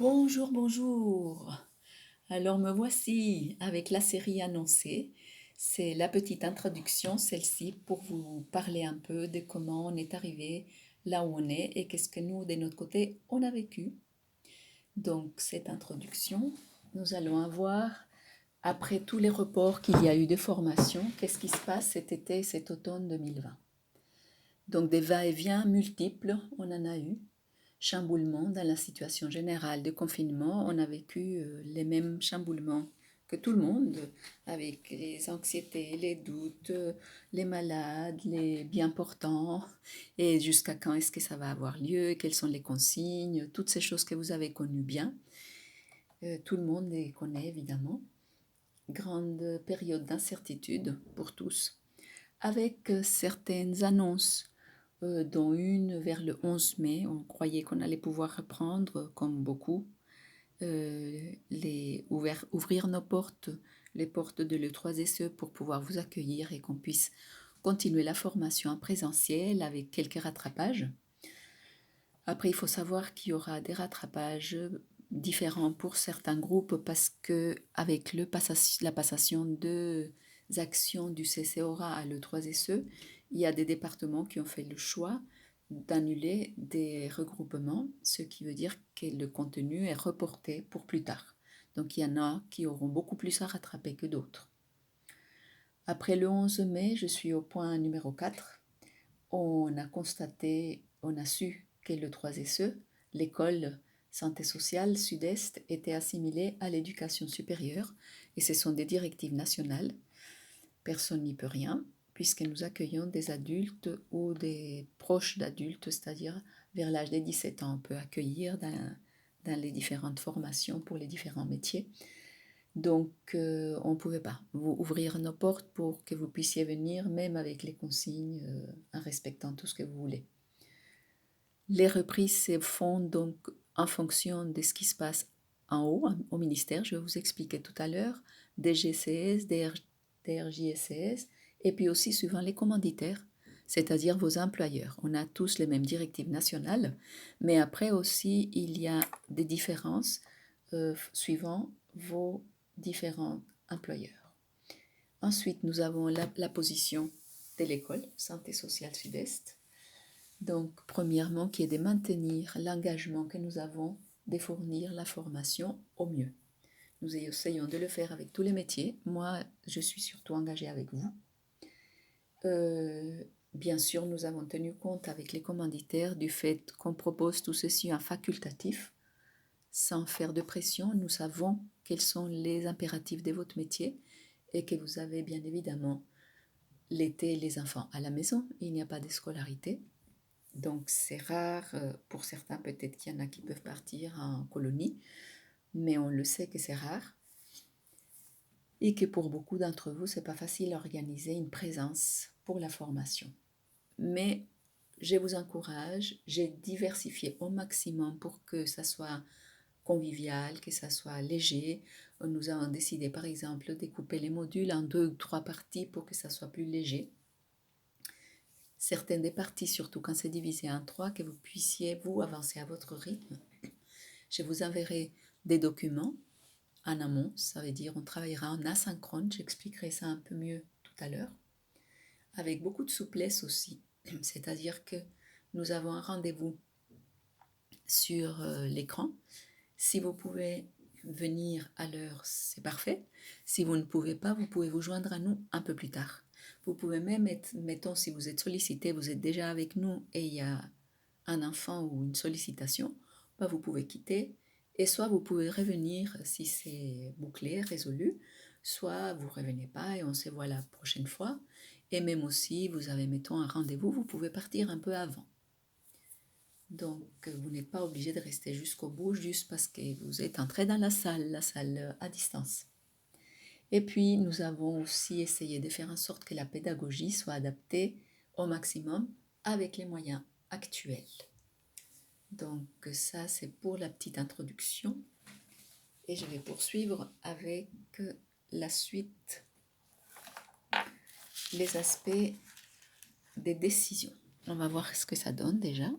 Bonjour, bonjour. Alors me voici avec la série annoncée. C'est la petite introduction, celle-ci, pour vous parler un peu de comment on est arrivé là où on est et qu'est-ce que nous, de notre côté, on a vécu. Donc cette introduction, nous allons avoir, après tous les reports qu'il y a eu de formation, qu'est-ce qui se passe cet été, cet automne 2020. Donc des va-et-vient multiples, on en a eu. Chamboulements dans la situation générale de confinement. On a vécu les mêmes chamboulements que tout le monde, avec les anxiétés, les doutes, les malades, les bien portants, et jusqu'à quand est-ce que ça va avoir lieu, quelles sont les consignes, toutes ces choses que vous avez connues bien. Tout le monde les connaît évidemment. Grande période d'incertitude pour tous, avec certaines annonces dont une vers le 11 mai. On croyait qu'on allait pouvoir reprendre, comme beaucoup, ouvrir nos portes, les portes de l'E3SE pour pouvoir vous accueillir et qu'on puisse continuer la formation en présentiel avec quelques rattrapages. Après, il faut savoir qu'il y aura des rattrapages différents pour certains groupes parce que avec la passation de actions du CCORA à l'E3SE, il y a des départements qui ont fait le choix d'annuler des regroupements, ce qui veut dire que le contenu est reporté pour plus tard. Donc il y en a qui auront beaucoup plus à rattraper que d'autres. Après le 11 mai, je suis au point numéro 4. On a su que le 3SE, l'école santé sociale Sud-Est, était assimilée à l'éducation supérieure et ce sont des directives nationales. Personne n'y peut rien puisque nous accueillons des adultes ou des proches d'adultes, c'est-à-dire vers l'âge des 17 ans, on peut accueillir dans les différentes formations pour les différents métiers. Donc, on ne pouvait pas vous ouvrir nos portes pour que vous puissiez venir, même avec les consignes, en respectant tout ce que vous voulez. Les reprises se font donc en fonction de ce qui se passe en haut, au ministère, je vais vous expliquer tout à l'heure, DGCS, DRJSCS, et puis aussi suivant les commanditaires, c'est-à-dire vos employeurs. On a tous les mêmes directives nationales, mais après aussi, il y a des différences suivant vos différents employeurs. Ensuite, nous avons la position de l'école Santé sociale Sud-Est. Donc, premièrement, qui est de maintenir l'engagement que nous avons de fournir la formation au mieux. Nous essayons de le faire avec tous les métiers. Moi, je suis surtout engagée avec vous. Bien sûr, nous avons tenu compte avec les commanditaires du fait qu'on propose tout ceci en facultatif, sans faire de pression. Nous savons quels sont les impératifs de votre métier et que vous avez bien évidemment l'été les enfants à la maison. Il n'y a pas de scolarité. Donc c'est rare, pour certains peut-être qu'il y en a qui peuvent partir en colonie, mais on le sait que c'est rare et que pour beaucoup d'entre vous, c'est pas facile d'organiser une présence pour la formation. Mais je vous encourage, j'ai diversifié au maximum pour que ça soit convivial, que ça soit léger. Nous avons décidé par exemple de découper les modules en 2 ou 3 parties pour que ça soit plus léger. Certaines des parties, surtout quand c'est divisé en 3, que vous puissiez vous avancer à votre rythme. Je vous enverrai des documents en amont, ça veut dire on travaillera en asynchrone, j'expliquerai ça un peu mieux tout à l'heure, avec beaucoup de souplesse aussi, c'est-à-dire que nous avons un rendez-vous sur l'écran. Si vous pouvez venir à l'heure, c'est parfait. Si vous ne pouvez pas, vous pouvez vous joindre à nous un peu plus tard. Vous pouvez même mettons, si vous êtes sollicité, vous êtes déjà avec nous et il y a un enfant ou une sollicitation, vous pouvez quitter et soit vous pouvez revenir si c'est bouclé, résolu, soit vous ne revenez pas et on se voit la prochaine fois. Et même aussi, vous avez, mettons, un rendez-vous, vous pouvez partir un peu avant. Donc, vous n'êtes pas obligé de rester jusqu'au bout juste parce que vous êtes entré dans la salle à distance. Et puis, nous avons aussi essayé de faire en sorte que la pédagogie soit adaptée au maximum avec les moyens actuels. Donc, ça, c'est pour la petite introduction. Et je vais poursuivre avec la suite, les aspects des décisions. On va voir ce que ça donne déjà.